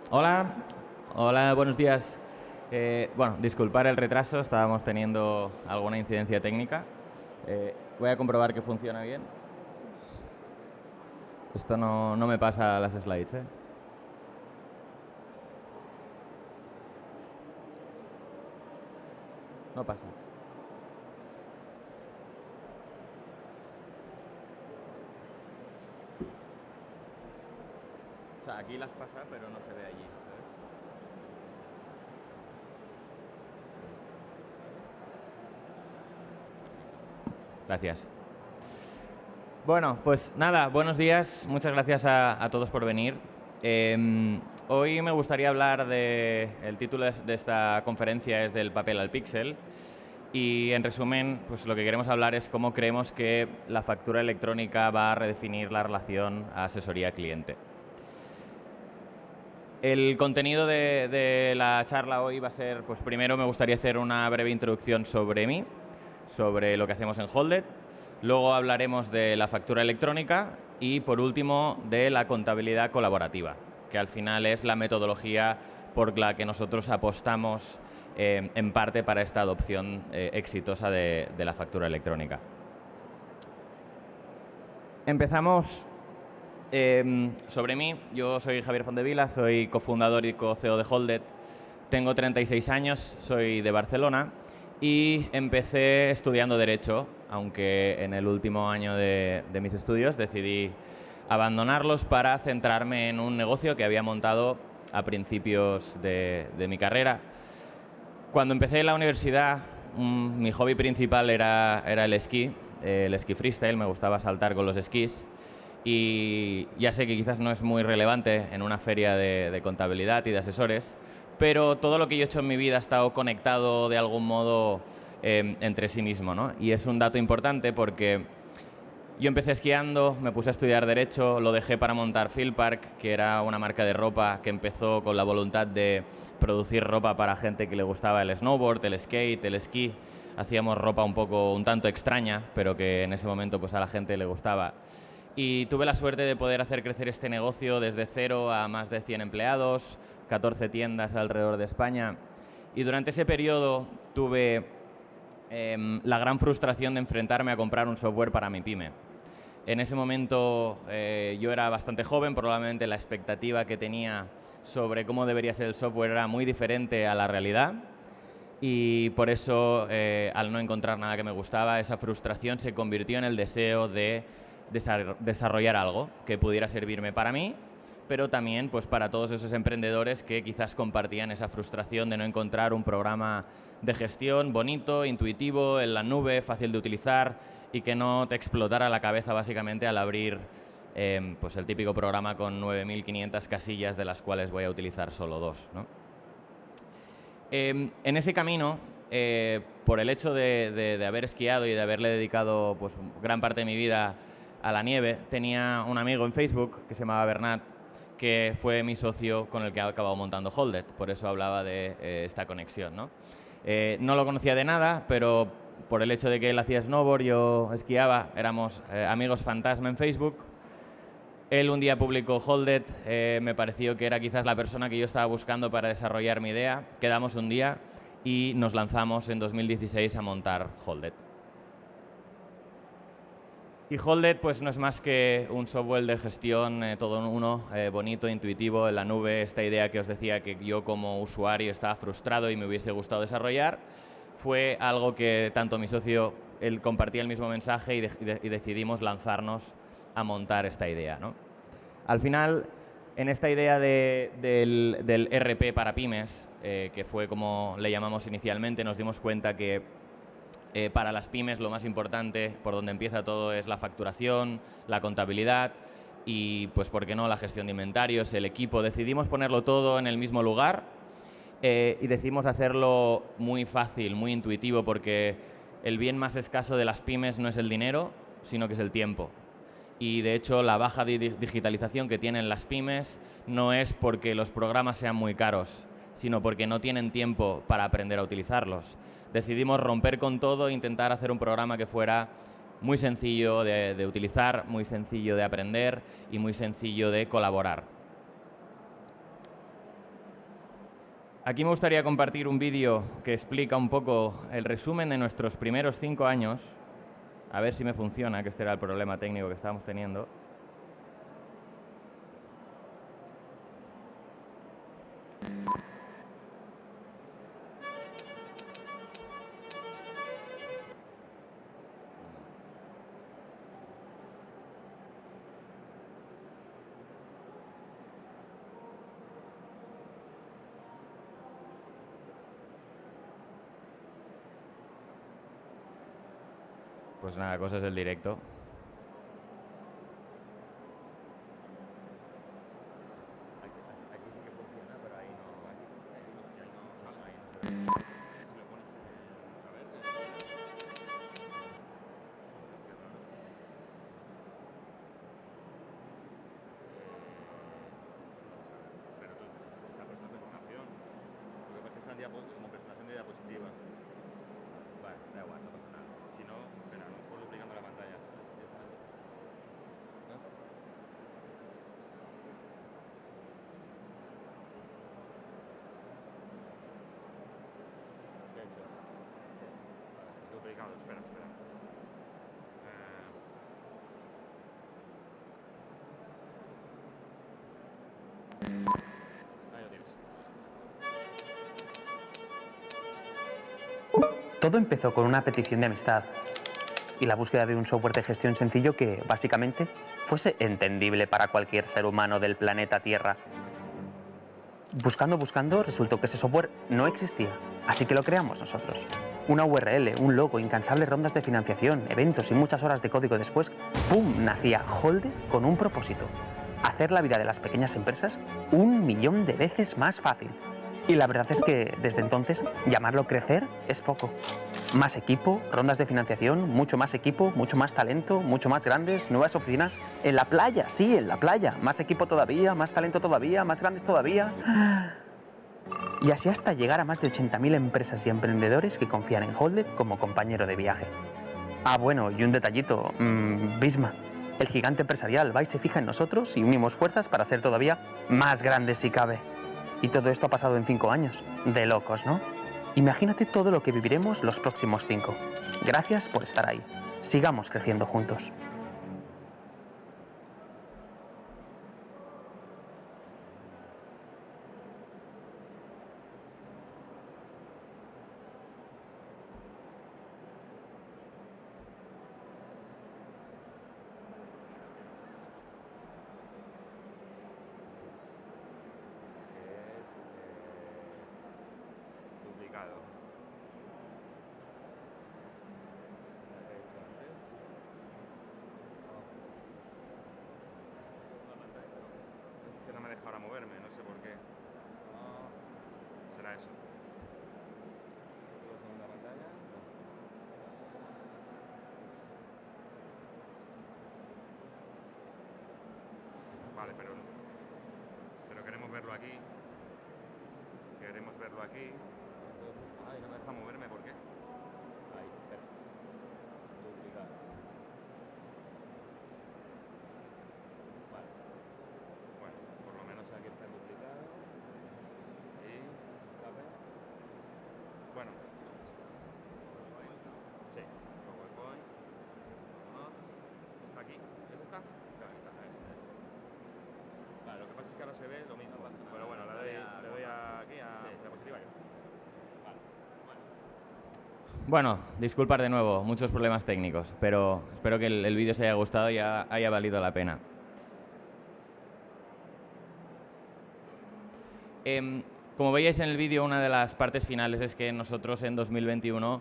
Hola, hola, buenos días. Bueno, disculpar el retraso, estábamos teniendo alguna incidencia técnica. Voy a comprobar que funciona bien. Esto no me pasa las slides, ¿eh? No pasa. O sea, aquí las pasa, pero no se ve allí, ¿sabes? Gracias. Bueno, pues nada, buenos días. Muchas gracias a todos por venir. Hoy me gustaría hablar de... El título de esta conferencia es del papel al píxel. Y en resumen, pues lo que queremos hablar es cómo creemos que la factura electrónica va a redefinir la relación asesoría-cliente. El contenido de la charla hoy va a ser, pues primero me gustaría hacer una breve introducción sobre mí, sobre lo que hacemos en Holded. Luego hablaremos de la factura electrónica y, por último, de la contabilidad colaborativa, que al final es la metodología por la que nosotros apostamos en parte para esta adopción exitosa de la factura electrónica. Empezamos sobre mí. Yo soy Javier Fondevila, soy cofundador y co-CEO de Holded. Tengo 36 años, soy de Barcelona y empecé estudiando Derecho, aunque en el último año de mis estudios decidí abandonarlos para centrarme en un negocio que había montado a principios de mi carrera. Cuando empecé la universidad, mi hobby principal era el esquí freestyle, me gustaba saltar con los esquís. Y ya sé que quizás no es muy relevante en una feria de contabilidad y de asesores, pero todo lo que yo he hecho en mi vida ha estado conectado de algún modo entre sí mismo, ¿no? Y es un dato importante porque yo empecé esquiando, me puse a estudiar Derecho, lo dejé para montar Fieldpark, que era una marca de ropa que empezó con la voluntad de producir ropa para gente que le gustaba el snowboard, el skate, el esquí. Hacíamos ropa un tanto extraña, pero que en ese momento pues a la gente le gustaba. Y tuve la suerte de poder hacer crecer este negocio desde cero a más de 100 empleados, 14 tiendas alrededor de España. Y durante ese periodo tuve la gran frustración de enfrentarme a comprar un software para mi pyme. En ese momento yo era bastante joven, probablemente la expectativa que tenía sobre cómo debería ser el software era muy diferente a la realidad y por eso, al no encontrar nada que me gustaba, esa frustración se convirtió en el deseo de desarrollar algo que pudiera servirme para mí, pero también pues, para todos esos emprendedores que quizás compartían esa frustración de no encontrar un programa de gestión bonito, intuitivo, en la nube, fácil de utilizar y que no te explotara la cabeza básicamente al abrir pues el típico programa con 9.500 casillas de las cuales voy a utilizar solo 2, ¿no? En ese camino, por el hecho de haber esquiado y de haberle dedicado pues, gran parte de mi vida a la nieve, tenía un amigo en Facebook que se llamaba Bernat, que fue mi socio con el que he acabado montando Holded. Por eso hablaba de esta conexión, ¿no? No lo conocía de nada, pero por el hecho de que él hacía snowboard, yo esquiaba, éramos amigos fantasma en Facebook. Él un día publicó Holded, me pareció que era quizás la persona que yo estaba buscando para desarrollar mi idea. Quedamos un día y nos lanzamos en 2016 a montar Holded. Y Holded pues no es más que un software de gestión todo en uno, bonito, intuitivo, en la nube. Esta idea que os decía que yo como usuario estaba frustrado y me hubiese gustado desarrollar, fue algo que tanto mi socio, él compartía el mismo mensaje y decidimos lanzarnos a montar esta idea, ¿no? Al final, en esta idea del RP para pymes, que fue como le llamamos inicialmente, nos dimos cuenta que para las pymes lo más importante, por donde empieza todo, es la facturación, la contabilidad y, pues, ¿por qué no?, la gestión de inventarios, el equipo. Decidimos ponerlo todo en el mismo lugar y decidimos hacerlo muy fácil, muy intuitivo, porque el bien más escaso de las pymes no es el dinero, sino que es el tiempo. Y de hecho la baja digitalización que tienen las pymes no es porque los programas sean muy caros, sino porque no tienen tiempo para aprender a utilizarlos. Decidimos romper con todo e intentar hacer un programa que fuera muy sencillo de utilizar, muy sencillo de aprender y muy sencillo de colaborar. Aquí me gustaría compartir un vídeo que explica un poco el resumen de nuestros primeros 5 años. A ver si me funciona, que este era el problema técnico que estábamos teniendo. Pues nada, cosas del directo. Aquí sí que funciona, pero ahí no. Ahí no sale, ahí no se ve. Si lo pones a ver. Qué raro. Pero tú, está puesta presentación. Lo que pasa es que está como presentación de diapositiva. Vale, da igual, no pasa nada. Si no, espera, a lo mejor duplicando la pantalla, ¿sabes? Directamente. ¿No? ¿Qué he hecho? Vale, sí, duplicado, espera. Ahí lo tienes. Todo empezó con una petición de amistad y la búsqueda de un software de gestión sencillo que, básicamente, fuese entendible para cualquier ser humano del planeta Tierra. Buscando, resultó que ese software no existía, así que lo creamos nosotros. Una URL, un logo, incansables rondas de financiación, eventos y muchas horas de código después, ¡pum!, nacía Holded con un propósito: hacer la vida de las pequeñas empresas 1.000.000 de veces más fácil. Y la verdad es que, desde entonces, llamarlo crecer es poco. Más equipo, rondas de financiación, mucho más equipo, mucho más talento, mucho más grandes, nuevas oficinas. En la playa, sí, en la playa. Más equipo todavía, más talento todavía, más grandes todavía. Y así hasta llegar a más de 80.000 empresas y emprendedores que confían en Holded como compañero de viaje. Ah, bueno, y un detallito. Visma, el gigante empresarial, va y se fija en nosotros y unimos fuerzas para ser todavía más grandes si cabe. Y todo esto ha pasado en 5 años. De locos, ¿no? Imagínate todo lo que viviremos los próximos 5. Gracias por estar ahí. Sigamos creciendo juntos. Duplicado. Es que no me deja ahora moverme, no sé por qué. Será eso. Segunda pantalla. Vale, pero queremos verlo aquí. Queremos verlo aquí. Ay, no me deja moverme, ¿por qué? Ahí, espera. Duplicado. Vale. Bueno, por lo menos aquí está duplicado. Y escape. Bueno. Sí, PowerPoint. Vámonos. ¿Está aquí? ¿Es esta? No, esta es. Vale, lo que pasa es que ahora se ve lo mismo. Pero bueno, le doy aquí a diapositiva y ya está. Bueno, disculpad de nuevo, muchos problemas técnicos, pero espero que el vídeo os haya gustado y haya valido la pena. Como veíais en el vídeo, una de las partes finales es que nosotros en 2021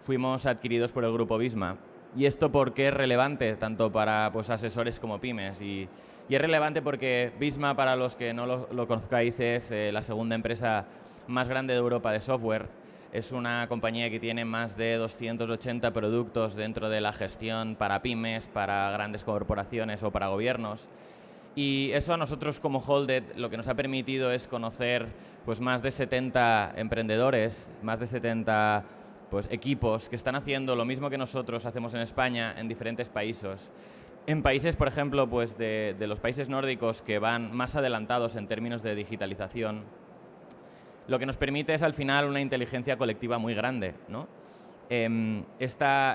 fuimos adquiridos por el grupo Visma. ¿Y esto por qué es relevante tanto para asesores como pymes? Y es relevante porque Visma, para los que no lo conozcáis, es la segunda empresa más grande de Europa de software. Es una compañía que tiene más de 280 productos dentro de la gestión para pymes, para grandes corporaciones o para gobiernos. Y eso a nosotros como Holded lo que nos ha permitido es conocer más de 70 emprendedores, más de 70 equipos que están haciendo lo mismo que nosotros hacemos en España en diferentes países. En países, por ejemplo, de los países nórdicos que van más adelantados en términos de digitalización, Lo que nos permite es al final una inteligencia colectiva muy grande, ¿no? Esta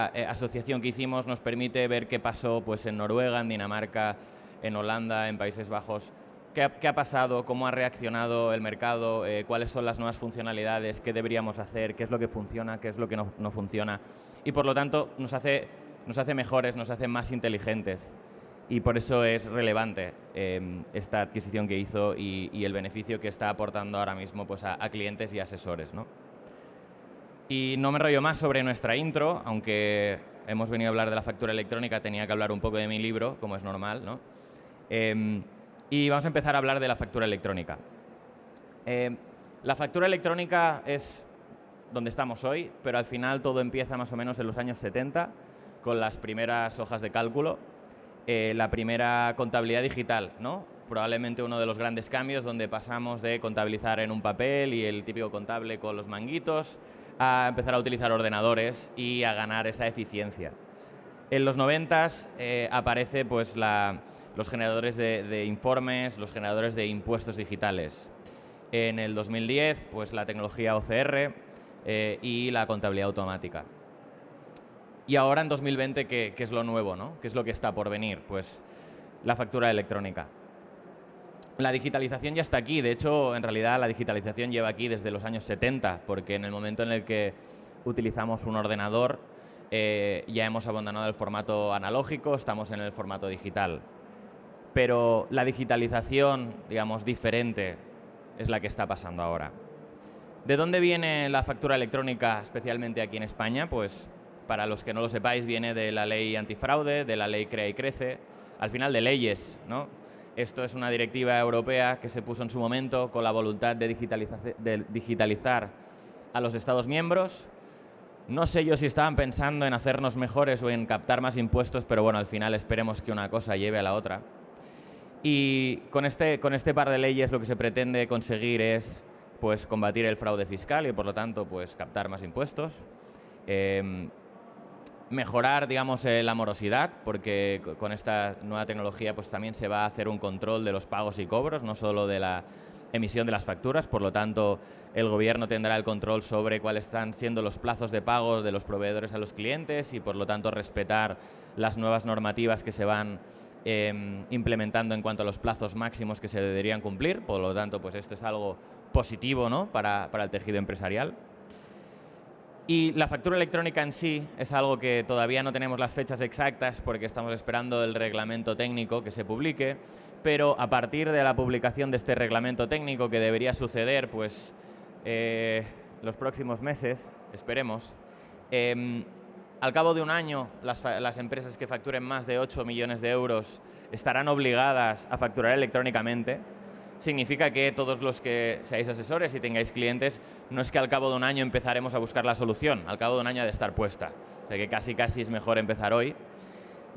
asociación que hicimos nos permite ver qué pasó pues, en Noruega, en Dinamarca, en Holanda, en Países Bajos. ¿Qué ha pasado? ¿Cómo ha reaccionado el mercado? ¿Cuáles son las nuevas funcionalidades? ¿Qué deberíamos hacer? ¿Qué es lo que funciona? ¿Qué es lo que no funciona? Y por lo tanto nos hace mejores, nos hace más inteligentes. Y por eso es relevante esta adquisición que hizo y el beneficio que está aportando ahora mismo pues, a clientes y asesores, ¿no? Y no me enrollo más sobre nuestra intro, aunque hemos venido a hablar de la factura electrónica, tenía que hablar un poco de mi libro, como es normal, ¿no? Y vamos a empezar a hablar de la factura electrónica. La factura electrónica es donde estamos hoy, pero al final todo empieza más o menos en los años 70, con las primeras hojas de cálculo, la primera contabilidad digital, ¿no? Probablemente uno de los grandes cambios donde pasamos de contabilizar en un papel y el típico contable con los manguitos a empezar a utilizar ordenadores y a ganar esa eficiencia. En los 90s aparece pues, los generadores de informes, los generadores de impuestos digitales. En el 2010, pues la tecnología OCR y la contabilidad automática. Y ahora en 2020, ¿qué es lo nuevo, ¿no? ¿Qué es lo que está por venir? Pues la factura electrónica. La digitalización ya está aquí. De hecho, en realidad la digitalización lleva aquí desde los años 70, porque en el momento en el que utilizamos un ordenador ya hemos abandonado el formato analógico, estamos en el formato digital. Pero la digitalización, digamos, diferente es la que está pasando ahora. ¿De dónde viene la factura electrónica, especialmente aquí en España? Pues, para los que no lo sepáis, viene de la ley antifraude, de la ley Crea y Crece, al final de leyes, ¿no? Esto es una directiva europea que se puso en su momento con la voluntad de digitalizar a los Estados miembros. No sé yo si estaban pensando en hacernos mejores o en captar más impuestos, pero bueno, al final esperemos que una cosa lleve a la otra. Y con este par de leyes lo que se pretende conseguir es pues, combatir el fraude fiscal y por lo tanto pues, captar más impuestos. Mejorar, digamos, la morosidad, porque con esta nueva tecnología pues, también se va a hacer un control de los pagos y cobros, no solo de la emisión de las facturas. Por lo tanto, el gobierno tendrá el control sobre cuáles están siendo los plazos de pago de los proveedores a los clientes y, por lo tanto, respetar las nuevas normativas que se van implementando en cuanto a los plazos máximos que se deberían cumplir. Por lo tanto, pues esto es algo positivo, ¿no? para el tejido empresarial. Y la factura electrónica en sí es algo que todavía no tenemos las fechas exactas porque estamos esperando el reglamento técnico que se publique, pero a partir de la publicación de este reglamento técnico, que debería suceder pues, los próximos meses, esperemos, al cabo de un año las empresas que facturen más de 8 millones de euros estarán obligadas a facturar electrónicamente. Significa que todos los que seáis asesores y tengáis clientes, no es que al cabo de un año empezaremos a buscar la solución, al cabo de un año ha de estar puesta. O sea que casi es mejor empezar hoy.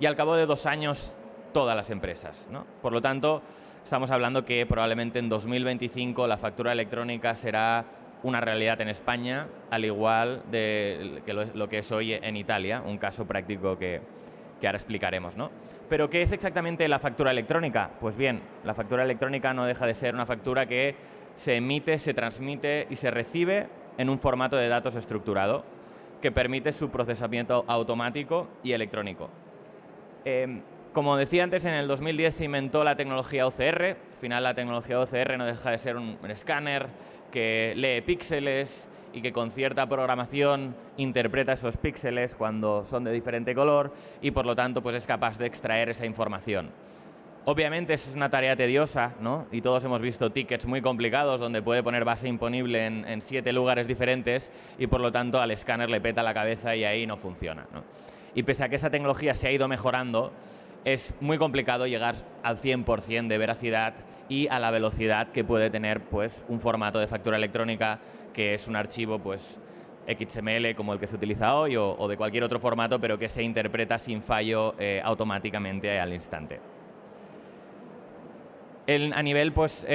Y al cabo de 2 años, todas las empresas, ¿no? Por lo tanto, estamos hablando que probablemente en 2025 la factura electrónica será una realidad en España, al igual de lo que es hoy en Italia, un caso práctico que ahora explicaremos, ¿no? Pero, ¿qué es exactamente la factura electrónica? Pues bien, la factura electrónica no deja de ser una factura que se emite, se transmite y se recibe en un formato de datos estructurado que permite su procesamiento automático y electrónico. Como decía antes, en el 2010 se inventó la tecnología OCR. Al final, la tecnología OCR no deja de ser un escáner que lee píxeles y que con cierta programación interpreta esos píxeles cuando son de diferente color y por lo tanto pues es capaz de extraer esa información. Obviamente es una tarea tediosa, ¿no? Y todos hemos visto tickets muy complicados donde puede poner base imponible en 7 lugares diferentes y por lo tanto al escáner le peta la cabeza y ahí no funciona, ¿no? Y pese a que esa tecnología se ha ido mejorando, es muy complicado llegar al 100% de veracidad y a la velocidad que puede tener pues, un formato de factura electrónica que es un archivo pues, XML como el que se utiliza hoy o de cualquier otro formato, pero que se interpreta sin fallo automáticamente al instante. A nivel pues,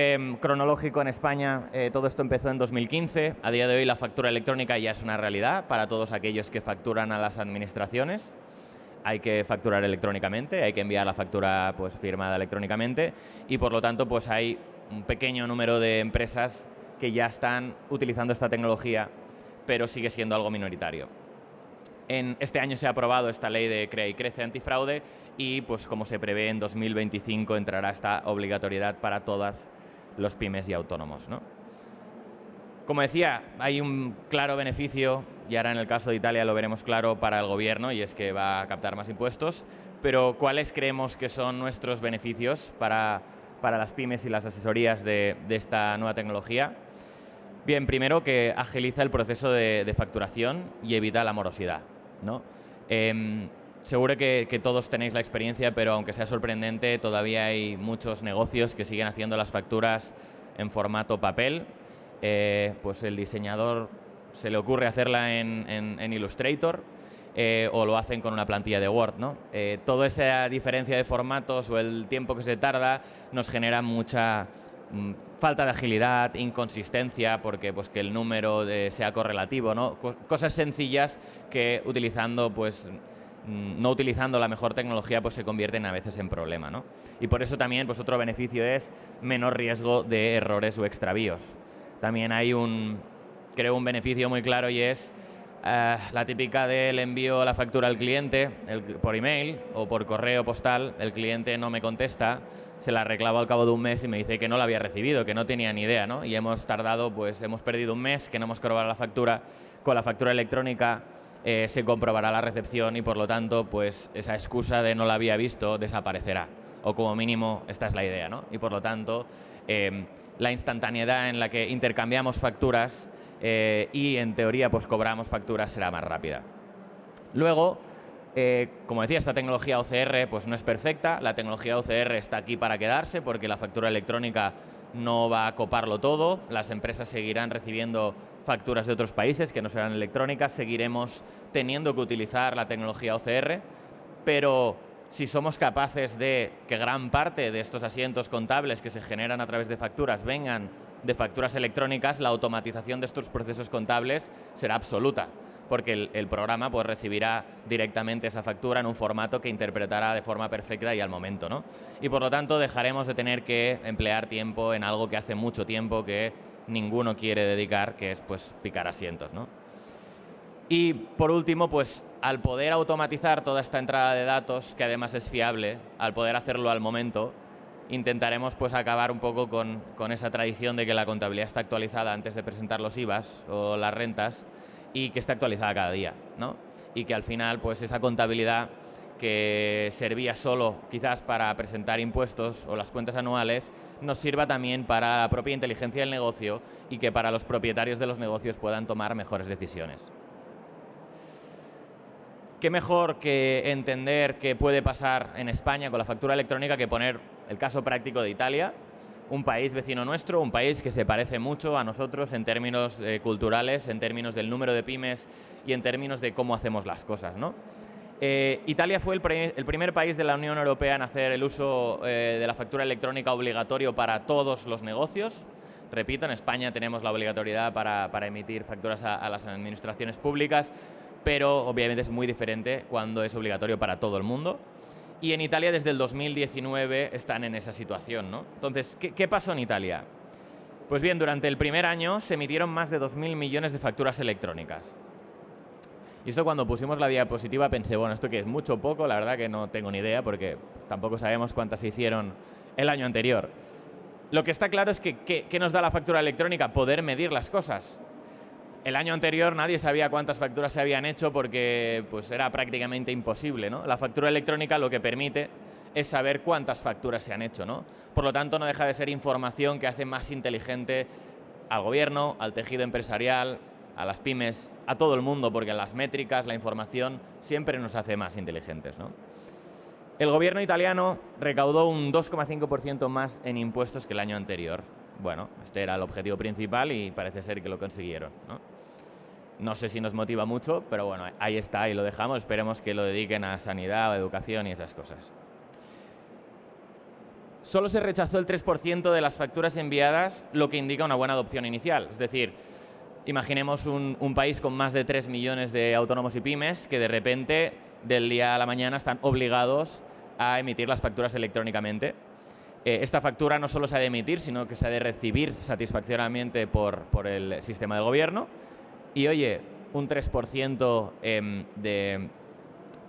cronológico en España, todo esto empezó en 2015. A día de hoy la factura electrónica ya es una realidad para todos aquellos que facturan a las administraciones. Hay que facturar electrónicamente, hay que enviar la factura pues, firmada electrónicamente y por lo tanto pues, hay un pequeño número de empresas que ya están utilizando esta tecnología, pero sigue siendo algo minoritario. Este año se ha aprobado esta ley de Crea y Crece antifraude y, pues, como se prevé, en 2025 entrará esta obligatoriedad para todas los pymes y autónomos, ¿no? Como decía, hay un claro beneficio, y ahora en el caso de Italia lo veremos claro, para el gobierno, y es que va a captar más impuestos, pero ¿cuáles creemos que son nuestros beneficios para las pymes y las asesorías de esta nueva tecnología? Bien, primero que agiliza el proceso de facturación y evita la morosidad, ¿no? Seguro que todos tenéis la experiencia, pero aunque sea sorprendente, todavía hay muchos negocios que siguen haciendo las facturas en formato papel. Pues el diseñador se le ocurre hacerla en Illustrator o lo hacen con una plantilla de Word, ¿no? Toda esa diferencia de formatos o el tiempo que se tarda nos genera mucha falta de agilidad, inconsistencia, porque pues que el número sea correlativo, ¿no? Cosas sencillas que utilizando, pues, no utilizando la mejor tecnología, pues se convierten a veces en problema, ¿no? Y por eso también, pues, otro beneficio es menor riesgo de errores o extravíos. También hay creo, un beneficio muy claro, y es la típica del envío la factura al cliente por email o por correo postal. El cliente no me contesta, se la reclamo al cabo de un mes y me dice que no la había recibido, que no tenía ni idea, ¿no? Y hemos tardado, pues hemos perdido un mes, que no hemos cobrado la factura. Con la factura electrónica se comprobará la recepción y, por lo tanto, pues esa excusa de no la había visto desaparecerá. O como mínimo esta es la idea, ¿no? Y por lo tanto, la instantaneidad en la que intercambiamos facturas y en teoría pues cobramos facturas será más rápida. Luego, como decía, esta tecnología OCR pues no es perfecta. La tecnología OCR está aquí para quedarse porque la factura electrónica no va a coparlo todo. Las empresas seguirán recibiendo facturas de otros países que no serán electrónicas. Seguiremos teniendo que utilizar la tecnología OCR, pero si somos capaces de que gran parte de estos asientos contables que se generan a través de facturas vengan de facturas electrónicas, la automatización de estos procesos contables será absoluta, porque el programa pues recibirá directamente esa factura en un formato que interpretará de forma perfecta y al momento, ¿no? Y por lo tanto dejaremos de tener que emplear tiempo en algo que hace mucho tiempo que ninguno quiere dedicar, que es pues picar asientos, ¿no? Y por último, pues al poder automatizar toda esta entrada de datos, que además es fiable, al poder hacerlo al momento, intentaremos pues acabar un poco con esa tradición de que la contabilidad está actualizada antes de presentar los IVAs o las rentas, y que está actualizada cada día, ¿no? Y que al final pues esa contabilidad que servía solo quizás para presentar impuestos o las cuentas anuales nos sirva también para la propia inteligencia del negocio y que para los propietarios de los negocios puedan tomar mejores decisiones. ¿Qué mejor que entender qué puede pasar en España con la factura electrónica que poner el caso práctico de Italia, un país vecino nuestro, un país que se parece mucho a nosotros en términos culturales, en términos del número de pymes y en términos de cómo hacemos las cosas, ¿no? Italia fue el primer país de la Unión Europea en hacer el uso de la factura electrónica obligatorio para todos los negocios. Repito, en España tenemos la obligatoriedad para emitir facturas a las administraciones públicas, pero obviamente es muy diferente cuando es obligatorio para todo el mundo. Y en Italia desde el 2019 están en esa situación, ¿no? Entonces, ¿qué pasó en Italia? Pues bien, durante el primer año se emitieron más de 2.000 millones de facturas electrónicas. Y esto, cuando pusimos la diapositiva, pensé, bueno, ¿esto qué es? ¿Mucho o poco? La verdad que no tengo ni idea, porque tampoco sabemos cuántas se hicieron el año anterior. Lo que está claro es que ¿qué nos da la factura electrónica? Poder medir las cosas. El año anterior nadie sabía cuántas facturas se habían hecho porque pues, era prácticamente imposible, ¿no? La factura electrónica lo que permite es saber cuántas facturas se han hecho, ¿no? Por lo tanto, no deja de ser información que hace más inteligente al gobierno, al tejido empresarial, a las pymes, a todo el mundo, porque las métricas, la información, siempre nos hace más inteligentes, ¿no? El gobierno italiano recaudó un 2,5% más en impuestos que el año anterior. Bueno, este era el objetivo principal y parece ser que lo consiguieron, ¿no? No sé si nos motiva mucho, pero bueno, ahí está y lo dejamos. Esperemos que lo dediquen a sanidad, a educación y esas cosas. Solo se rechazó el 3% de las facturas enviadas, lo que indica una buena adopción inicial. Es decir, imaginemos un país con más de 3 millones de autónomos y pymes que de repente, del día a la mañana, están obligados a emitir las facturas electrónicamente. esta factura no solo se ha de emitir, sino que se ha de recibir satisfactoriamente por el sistema del gobierno. Y oye, un 3% de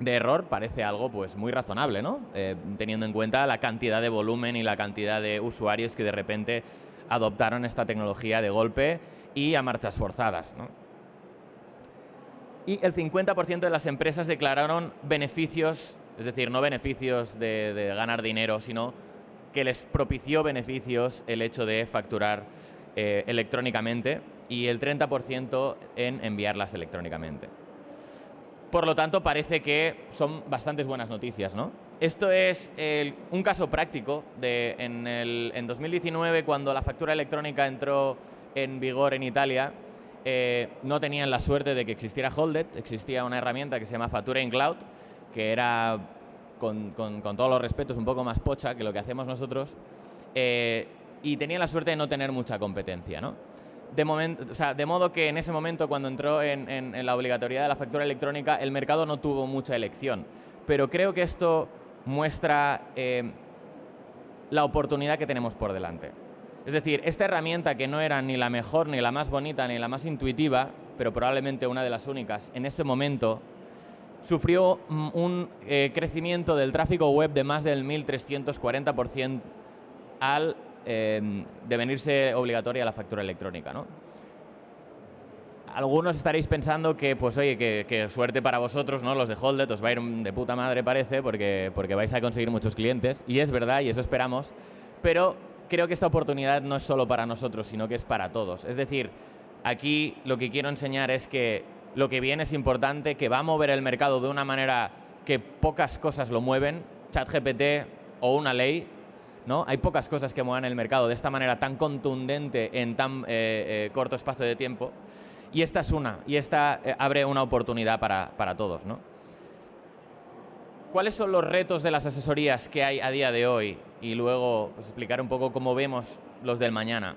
error parece algo pues muy razonable, ¿no? Teniendo en cuenta la cantidad de volumen y la cantidad de usuarios que de repente adoptaron esta tecnología de golpe y a marchas forzadas, ¿no? Y el 50% de las empresas declararon beneficios, es decir, no beneficios de ganar dinero, sino que les propició beneficios el hecho de facturar electrónicamente, y el 30% en enviarlas electrónicamente. Por lo tanto, parece que son bastantes buenas noticias, ¿no? Esto es un caso práctico en 2019, cuando la factura electrónica entró en vigor en Italia. No tenían la suerte de que existiera Holded. Existía una herramienta que se llama Factura in Cloud, que era, con todos los respetos, un poco más pocha que lo que hacemos nosotros, y tenían la suerte de no tener mucha competencia, ¿no? De modo que en ese momento, cuando entró en la obligatoriedad de la factura electrónica, el mercado no tuvo mucha elección. Pero creo que esto muestra la oportunidad que tenemos por delante. Es decir, esta herramienta, que no era ni la mejor, ni la más bonita, ni la más intuitiva, pero probablemente una de las únicas, en ese momento sufrió un crecimiento del tráfico web de más del 1340% al devenirse obligatoria la factura electrónica, ¿no? Algunos estaréis pensando que, pues oye, que suerte para vosotros, ¿no? Los de Holded, os va a ir de puta madre, parece, porque vais a conseguir muchos clientes, y es verdad, y eso esperamos, pero creo que esta oportunidad no es solo para nosotros, sino que es para todos. Es decir, aquí lo que quiero enseñar es que lo que viene es importante, que va a mover el mercado de una manera que pocas cosas lo mueven, ChatGPT o una ley, ¿no? Hay pocas cosas que muevan el mercado de esta manera tan contundente en tan corto espacio de tiempo. Y esta es una, y esta abre una oportunidad para todos, ¿no? ¿Cuáles son los retos de las asesorías que hay a día de hoy? Y luego pues, explicar un poco cómo vemos los del mañana.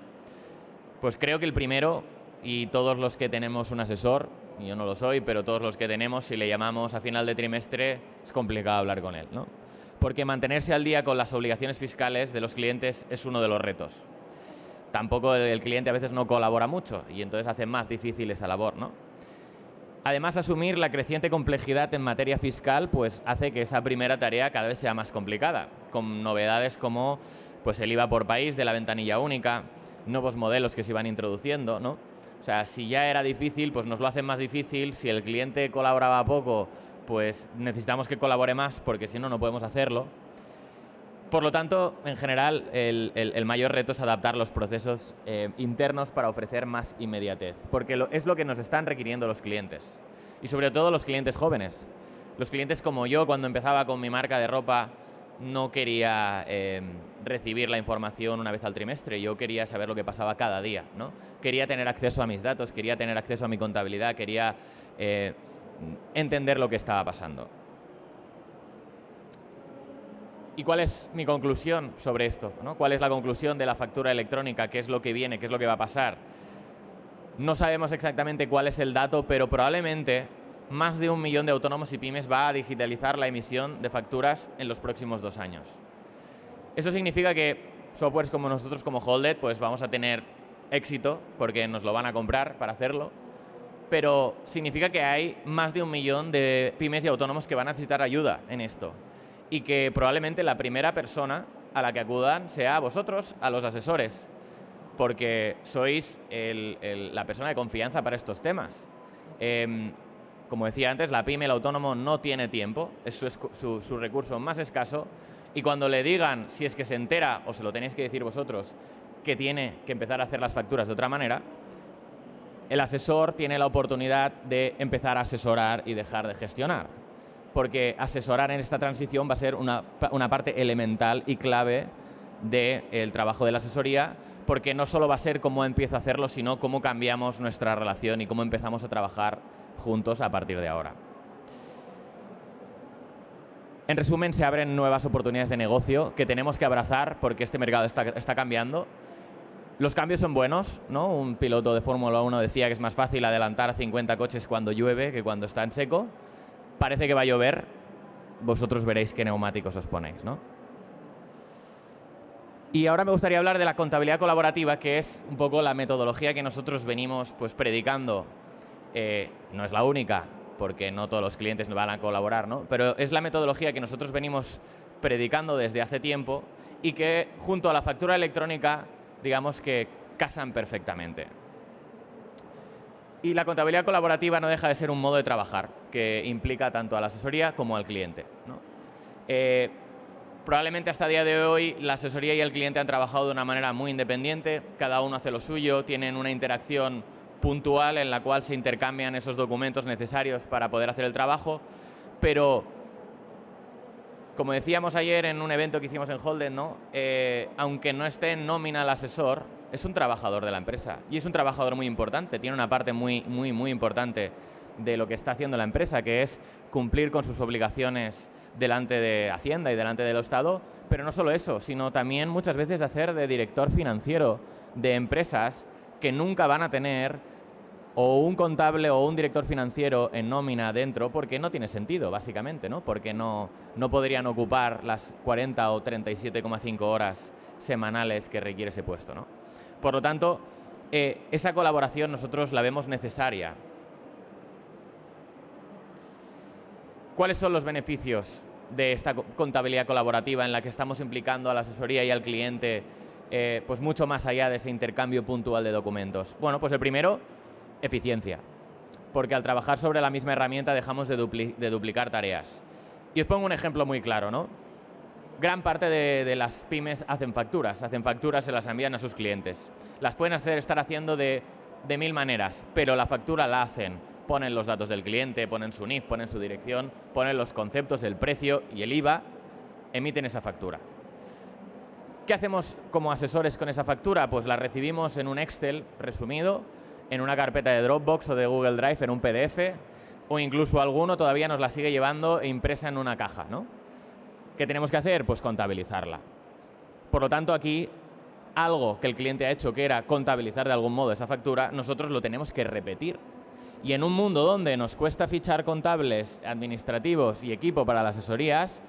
Pues creo que el primero, y todos los que tenemos un asesor, y yo no lo soy, pero todos los que tenemos, si le llamamos a final de trimestre, es complicado hablar con él, ¿no? Porque mantenerse al día con las obligaciones fiscales de los clientes es uno de los retos. Tampoco el cliente a veces no colabora mucho y entonces hace más difícil esa labor, ¿no? Además, asumir la creciente complejidad en materia fiscal pues hace que esa primera tarea cada vez sea más complicada, con novedades como pues, el IVA por país de la ventanilla única, nuevos modelos que se iban introduciendo, ¿no? O sea, si ya era difícil, pues nos lo hacen más difícil. Si el cliente colaboraba poco, pues necesitamos que colabore más, porque si no, no podemos hacerlo. Por lo tanto, en general, el mayor reto es adaptar los procesos internos para ofrecer más inmediatez, porque es lo que nos están requiriendo los clientes, y sobre todo los clientes jóvenes. Los clientes como yo, cuando empezaba con mi marca de ropa, no quería recibir la información una vez al trimestre, yo quería saber lo que pasaba cada día, ¿no? Quería tener acceso a mis datos, quería tener acceso a mi contabilidad, quería entender lo que estaba pasando. ¿Y cuál es mi conclusión sobre esto, ¿no? ¿Cuál es la conclusión de la factura electrónica? ¿Qué es lo que viene? ¿Qué es lo que va a pasar? No sabemos exactamente cuál es el dato, pero probablemente más de 1 millón de autónomos y pymes va a digitalizar la emisión de facturas en los próximos 2 años. Eso significa que softwares como nosotros, como Holded, pues vamos a tener éxito porque nos lo van a comprar para hacerlo, pero significa que hay más de 1 millón de pymes y autónomos que van a necesitar ayuda en esto. Y que probablemente la primera persona a la que acudan sea a vosotros, a los asesores, porque sois la persona de confianza para estos temas. Como decía antes, la pyme, el autónomo, no tiene tiempo, es su recurso más escaso, y cuando le digan, si es que se entera, o se lo tenéis que decir vosotros, que tiene que empezar a hacer las facturas de otra manera, el asesor tiene la oportunidad de empezar a asesorar y dejar de gestionar. Porque asesorar en esta transición va a ser una parte elemental y clave del trabajo de la asesoría, porque no solo va a ser cómo empiezo a hacerlo, sino cómo cambiamos nuestra relación y cómo empezamos a trabajar juntos a partir de ahora. En resumen, se abren nuevas oportunidades de negocio que tenemos que abrazar porque este mercado está cambiando. Los cambios son buenos, ¿no? Un piloto de Fórmula 1 decía que es más fácil adelantar a 50 coches cuando llueve que cuando está en seco. Parece que va a llover, vosotros veréis qué neumáticos os ponéis, ¿no? Y ahora me gustaría hablar de la contabilidad colaborativa, que es un poco la metodología que nosotros venimos pues, predicando. No es la única, porque no todos los clientes van a colaborar, ¿no? Pero es la metodología que nosotros venimos predicando desde hace tiempo y que junto a la factura electrónica, digamos que casan perfectamente. Y la contabilidad colaborativa no deja de ser un modo de trabajar que implica tanto a la asesoría como al cliente, ¿no? Probablemente hasta el día de hoy la asesoría y el cliente han trabajado de una manera muy independiente, cada uno hace lo suyo, tienen una interacción puntual en la cual se intercambian esos documentos necesarios para poder hacer el trabajo, pero como decíamos ayer en un evento que hicimos en Holden, ¿no? Aunque no esté en nómina el asesor, es un trabajador de la empresa y es un trabajador muy importante, tiene una parte muy importante de lo que está haciendo la empresa, que es cumplir con sus obligaciones delante de Hacienda y delante del Estado, pero no solo eso, sino también muchas veces hacer de director financiero de empresas que nunca van a tener o un contable o un director financiero en nómina dentro, porque no tiene sentido, básicamente, ¿no? Porque no podrían ocupar las 40 o 37,5 horas semanales que requiere ese puesto, ¿no? Por lo tanto, esa colaboración nosotros la vemos necesaria. ¿Cuáles son los beneficios de esta contabilidad colaborativa en la que estamos implicando a la asesoría y al cliente pues mucho más allá de ese intercambio puntual de documentos? Bueno, pues el primero, eficiencia, porque al trabajar sobre la misma herramienta dejamos de duplicar tareas. Y os pongo un ejemplo muy claro, ¿no? Gran parte de las pymes hacen facturas, se las envían a sus clientes. Las pueden estar haciendo de 1000 maneras, pero la factura la hacen. Ponen los datos del cliente, ponen su NIF, ponen su dirección, ponen los conceptos, el precio y el IVA, emiten esa factura. ¿Qué hacemos como asesores con esa factura? Pues la recibimos en un Excel resumido, en una carpeta de Dropbox o de Google Drive, en un PDF, o incluso alguno todavía nos la sigue llevando impresa en una caja, ¿no? ¿Qué tenemos que hacer? Pues contabilizarla. Por lo tanto, aquí, algo que el cliente ha hecho, que era contabilizar de algún modo esa factura, nosotros lo tenemos que repetir. Y en un mundo donde nos cuesta fichar contables, administrativos y equipo para las asesorías,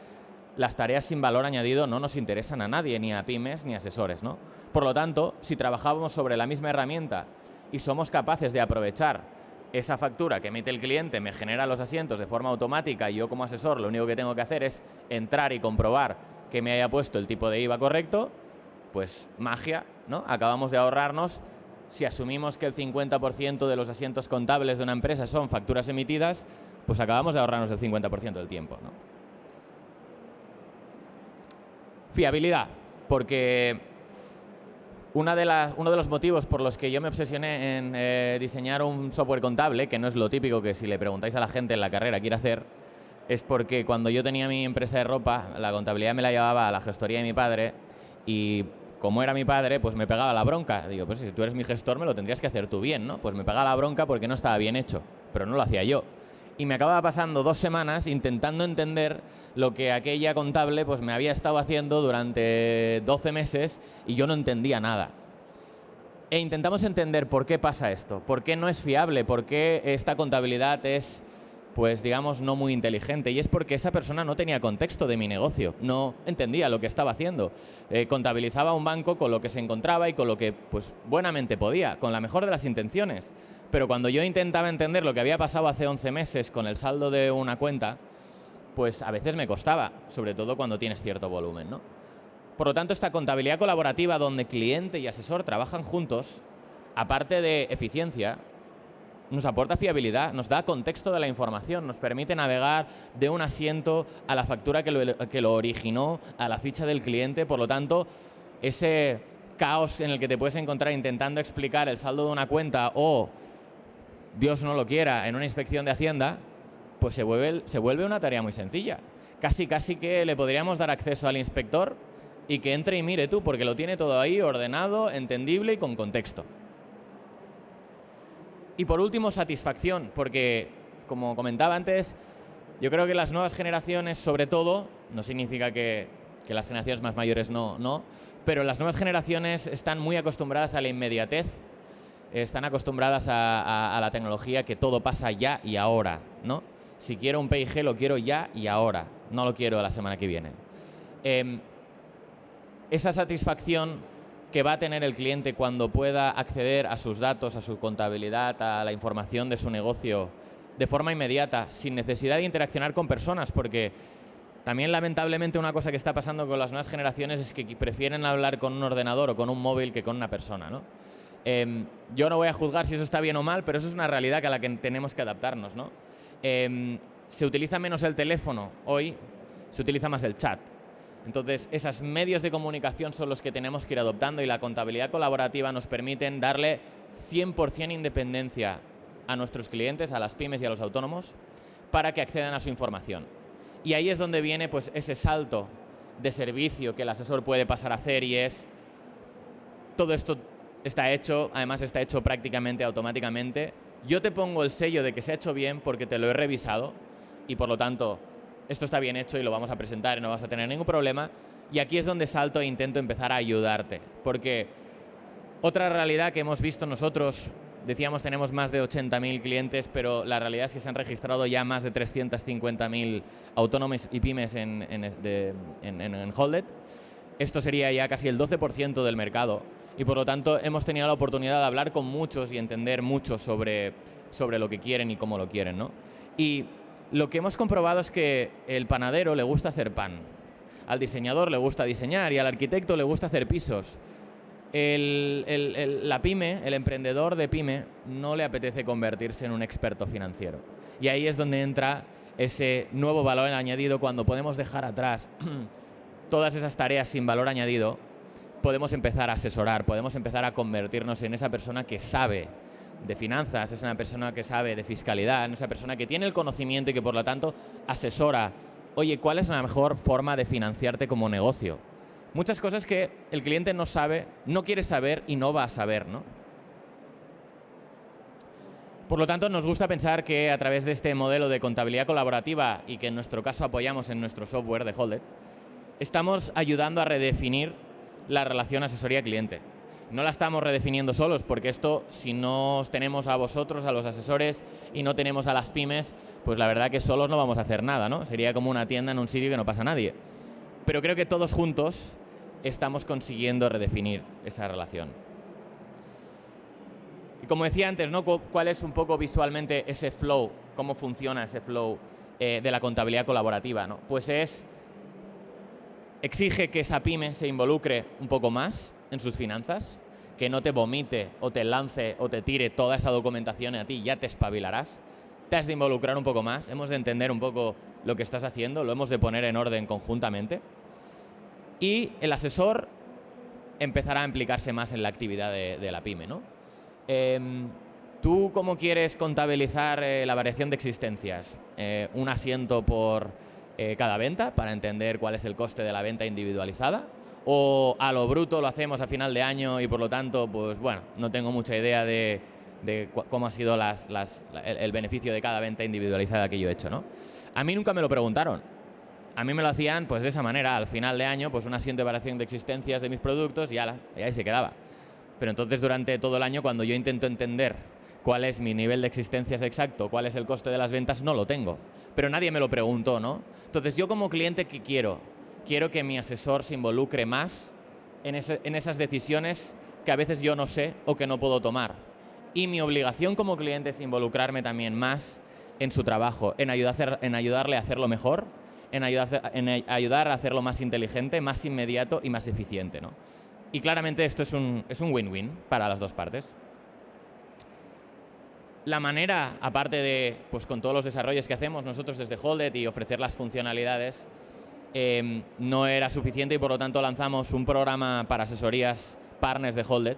las tareas sin valor añadido no nos interesan a nadie, ni a pymes ni a asesores, ¿no? Por lo tanto, si trabajamos sobre la misma herramienta y somos capaces de aprovechar esa factura que emite el cliente, me genera los asientos de forma automática y yo como asesor lo único que tengo que hacer es entrar y comprobar que me haya puesto el tipo de IVA correcto, pues magia, ¿no? Acabamos de ahorrarnos. Si asumimos que el 50% de los asientos contables de una empresa son facturas emitidas, pues acabamos de ahorrarnos el 50% del tiempo, ¿no? Fiabilidad, porque uno de los motivos por los que yo me obsesioné en diseñar un software contable, que no es lo típico que si le preguntáis a la gente en la carrera quiere hacer, es porque cuando yo tenía mi empresa de ropa, la contabilidad me la llevaba a la gestoría de mi padre y como era mi padre, pues me pegaba la bronca. Digo, pues si tú eres mi gestor me lo tendrías que hacer tú bien, ¿no? Pues me pegaba la bronca porque no estaba bien hecho, pero no lo hacía yo. Y me acababa pasando 2 semanas intentando entender lo que aquella contable pues me había estado haciendo durante 12 meses y yo no entendía nada. E intentamos entender por qué pasa esto, por qué no es fiable, por qué esta contabilidad es, pues digamos, no muy inteligente. Y es porque esa persona no tenía contexto de mi negocio, no entendía lo que estaba haciendo. Contabilizaba un banco con lo que se encontraba y con lo que pues buenamente podía, con la mejor de las intenciones. Pero cuando yo intentaba entender lo que había pasado hace 11 meses con el saldo de una cuenta, pues a veces me costaba, sobre todo cuando tienes cierto volumen, ¿no? Por lo tanto, esta contabilidad colaborativa donde cliente y asesor trabajan juntos, aparte de eficiencia, nos aporta fiabilidad, nos da contexto de la información, nos permite navegar de un asiento a la factura que lo originó, a la ficha del cliente. Por lo tanto, ese caos en el que te puedes encontrar intentando explicar el saldo de una cuenta o, Dios no lo quiera, en una inspección de Hacienda, pues se vuelve una tarea muy sencilla. Casi que le podríamos dar acceso al inspector y que entre y mire tú, porque lo tiene todo ahí ordenado, entendible y con contexto. Y por último, satisfacción, porque, como comentaba antes, yo creo que las nuevas generaciones, sobre todo, no significa que las generaciones más mayores no, pero las nuevas generaciones están muy acostumbradas a la inmediatez, están acostumbradas a la tecnología, que todo pasa ya y ahora, ¿no? Si quiero un PIG lo quiero ya y ahora, no lo quiero la semana que viene. esa satisfacción que va a tener el cliente cuando pueda acceder a sus datos, a su contabilidad, a la información de su negocio de forma inmediata, sin necesidad de interaccionar con personas, porque también lamentablemente una cosa que está pasando con las nuevas generaciones es que prefieren hablar con un ordenador o con un móvil que con una persona, ¿no? Yo no voy a juzgar si eso está bien o mal, pero eso es una realidad a la que tenemos que adaptarnos, ¿no? Se utiliza menos el teléfono hoy, se utiliza más el chat. Entonces, esos medios de comunicación son los que tenemos que ir adoptando, y la contabilidad colaborativa nos permiten darle 100% independencia a nuestros clientes, a las pymes y a los autónomos, para que accedan a su información. Y ahí es donde viene pues, ese salto de servicio que el asesor puede pasar a hacer, y es todo esto está hecho, además está hecho prácticamente automáticamente. Yo te pongo el sello de que se ha hecho bien porque te lo he revisado, y por lo tanto esto está bien hecho y lo vamos a presentar y no vas a tener ningún problema. Y aquí es donde salto e intento empezar a ayudarte, porque otra realidad que hemos visto nosotros, decíamos tenemos más de 80.000 clientes, pero la realidad es que se han registrado ya más de 350.000 autónomos y pymes en Holded. Esto sería ya casi el 12% del mercado, y por lo tanto hemos tenido la oportunidad de hablar con muchos y entender mucho sobre lo que quieren y cómo lo quieren, ¿no? Y lo que hemos comprobado es que el panadero le gusta hacer pan, al diseñador le gusta diseñar y al arquitecto le gusta hacer pisos. La pyme, el emprendedor de pyme, no le apetece convertirse en un experto financiero. Y ahí es donde entra ese nuevo valor añadido. Cuando podemos dejar atrás todas esas tareas sin valor añadido, podemos empezar a asesorar, podemos empezar a convertirnos en esa persona que sabe de finanzas, es una persona que sabe de fiscalidad, es una persona que tiene el conocimiento y que por lo tanto asesora. Oye, ¿cuál es la mejor forma de financiarte como negocio? Muchas cosas que el cliente no sabe, no quiere saber y no va a saber, ¿no? Por lo tanto, nos gusta pensar que a través de este modelo de contabilidad colaborativa, y que en nuestro caso apoyamos en nuestro software de Holded, estamos ayudando a redefinir la relación asesoría-cliente. No la estamos redefiniendo solos, porque esto, si no os tenemos a vosotros, a los asesores, y no tenemos a las pymes, pues la verdad que solos no vamos a hacer nada, ¿no? Sería como una tienda en un sitio que no pasa nadie. Pero creo que todos juntos estamos consiguiendo redefinir esa relación. Y como decía antes, ¿no? ¿Cuál es un poco visualmente ese flow? ¿Cómo funciona ese flow de la contabilidad colaborativa, ¿no? Pues exige que esa pyme se involucre un poco más en sus finanzas, que no te vomite o te lance o te tire toda esa documentación a ti, ya te espabilarás. Te has de involucrar un poco más, hemos de entender un poco lo que estás haciendo, lo hemos de poner en orden conjuntamente. Y el asesor empezará a implicarse más en la actividad de la pyme, ¿no? ¿Tú cómo quieres contabilizar la variación de existencias? ¿Un asiento por cada venta para entender cuál es el coste de la venta individualizada? ¿O a lo bruto lo hacemos a final de año y por lo tanto, pues bueno, no tengo mucha idea de cómo ha sido el beneficio de cada venta individualizada que yo he hecho, ¿no? A mí nunca me lo preguntaron. A mí me lo hacían pues de esa manera, al final de año, pues un asiento de variación de existencias de mis productos y ahí se quedaba. Pero entonces durante todo el año, cuando yo intento entender cuál es mi nivel de existencias exacto, cuál es el coste de las ventas, no lo tengo. Pero nadie me lo preguntó, ¿no? Entonces yo como cliente, ¿qué quiero? Quiero que mi asesor se involucre más en esas decisiones que a veces yo no sé o que no puedo tomar. Y mi obligación como cliente es involucrarme también más en su trabajo, en ayudarle a hacerlo mejor, en ayudar a hacerlo más inteligente, más inmediato y más eficiente, ¿no? Y claramente esto es un win-win para las dos partes. La manera, aparte de, pues con todos los desarrollos que hacemos nosotros desde Holded y ofrecer las funcionalidades, no era suficiente y por lo tanto lanzamos un programa para asesorías partners de Holded.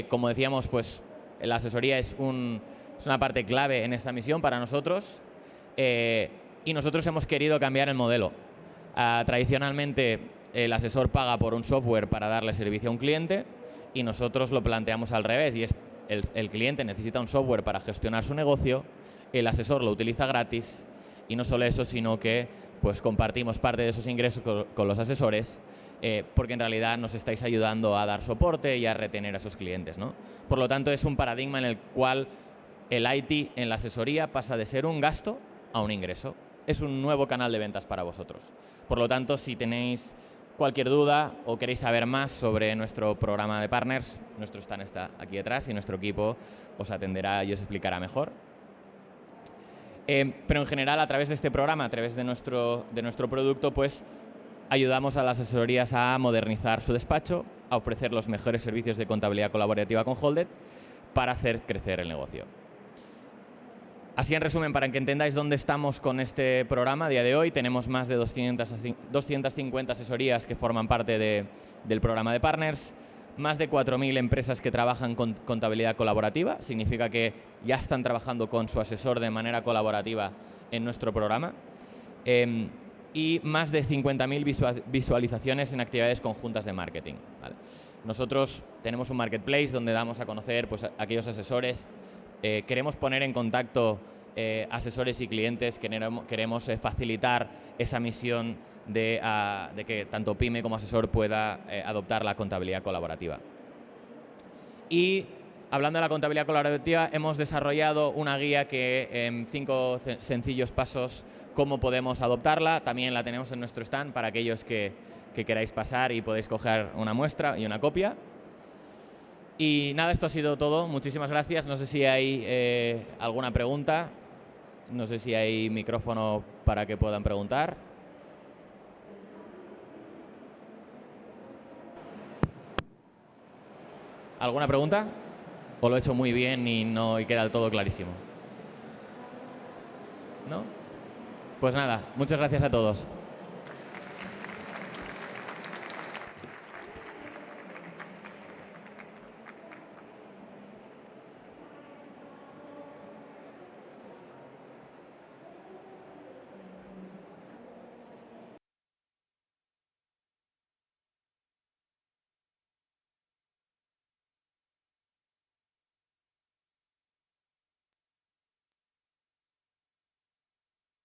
Como decíamos, pues la asesoría es una parte clave en esta misión para nosotros y nosotros hemos querido cambiar el modelo. Tradicionalmente el asesor paga por un software para darle servicio a un cliente y nosotros lo planteamos al revés, y es el cliente necesita un software para gestionar su negocio, el asesor lo utiliza gratis y no solo eso, sino que pues compartimos parte de esos ingresos con los asesores porque en realidad nos estáis ayudando a dar soporte y a retener a esos clientes, ¿no? Por lo tanto, es un paradigma en el cual el IT en la asesoría pasa de ser un gasto a un ingreso. Es un nuevo canal de ventas para vosotros. Por lo tanto, si tenéis cualquier duda o queréis saber más sobre nuestro programa de partners, nuestro stand está aquí detrás y nuestro equipo os atenderá y os explicará mejor. Pero en general, a través de este programa, a través de nuestro producto, pues ayudamos a las asesorías a modernizar su despacho, a ofrecer los mejores servicios de contabilidad colaborativa con Holded para hacer crecer el negocio. Así, en resumen, para que entendáis dónde estamos con este programa a día de hoy, tenemos más de 250 asesorías que forman parte del programa de partners, más de 4.000 empresas que trabajan con contabilidad colaborativa, significa que ya están trabajando con su asesor de manera colaborativa en nuestro programa, y más de 50.000 visualizaciones en actividades conjuntas de marketing. ¿Vale? Nosotros tenemos un marketplace donde damos a conocer pues, a aquellos asesores. Queremos poner en contacto asesores y clientes, queremos facilitar esa misión de que tanto pyme como asesor pueda adoptar la contabilidad colaborativa. Y hablando de la contabilidad colaborativa, hemos desarrollado una guía que en 5 sencillos pasos cómo podemos adoptarla. También la tenemos en nuestro stand para aquellos que queráis pasar y podéis coger una muestra y una copia. Y nada, esto ha sido todo. Muchísimas gracias. No sé si hay alguna pregunta. No sé si hay micrófono para que puedan preguntar. ¿Alguna pregunta? ¿O lo he hecho muy bien y queda todo clarísimo? ¿No? Pues nada, muchas gracias a todos.